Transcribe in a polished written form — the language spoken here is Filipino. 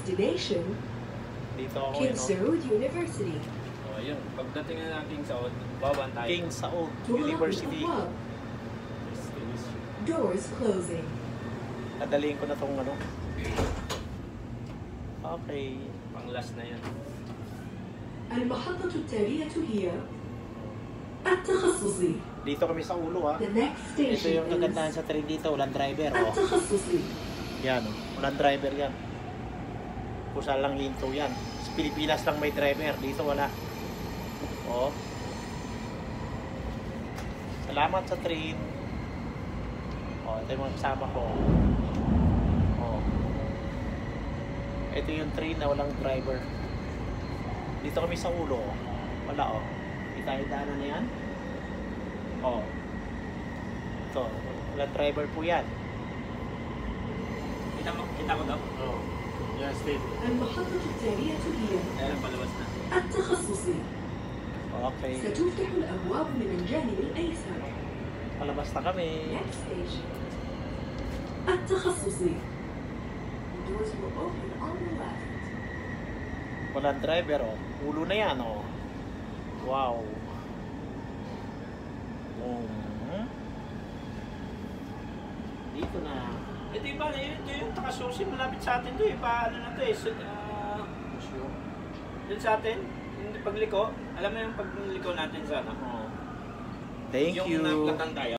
Destination, Dito ako King Saud University. Oh, yun. Pagdating na ng King Saud, baban tayo. King Saud Tumakas University. above. Doors closing. Nadaliin ko na tong ano. Okay. Pang last na yan. المحطة التالية هي التخصصي. Dito kami sa ulo ha. The next Ito station yung kagandahan is sa train dito. Walang driver. Oh. التخصصي. Yan oh. Walang driver yan. Kusa lang hinto yan. Sa Pilipinas lang may driver. Dito wala. Oh. Salamat sa train. Oh, ito yung mga kasama ko. Oh. Ito yung train na walang driver. Dito kami sa ulo. Oh. Wala oh. Kita-hitaanan na yan. Oh. Ito. Walang driver po yan. Kita ko daw. Oh. Yes, Steve. المحطة التالية هي Ayan, palabas na. التخصصي. Okay. ستفتح الأبواب من الجانب الأيسر. Palabas na kami. Next station. التخصصي. The doors will open on the left. Walang driver oh. Ulo na yan oh. Wow. Dito na. Ito yung takasusi malapit sa atin to eh. Paano na to eh. Dun sa atin, yung pagliko, alam mo yung pagliko natin sa ano? Thank you. Yung naplatan tayo.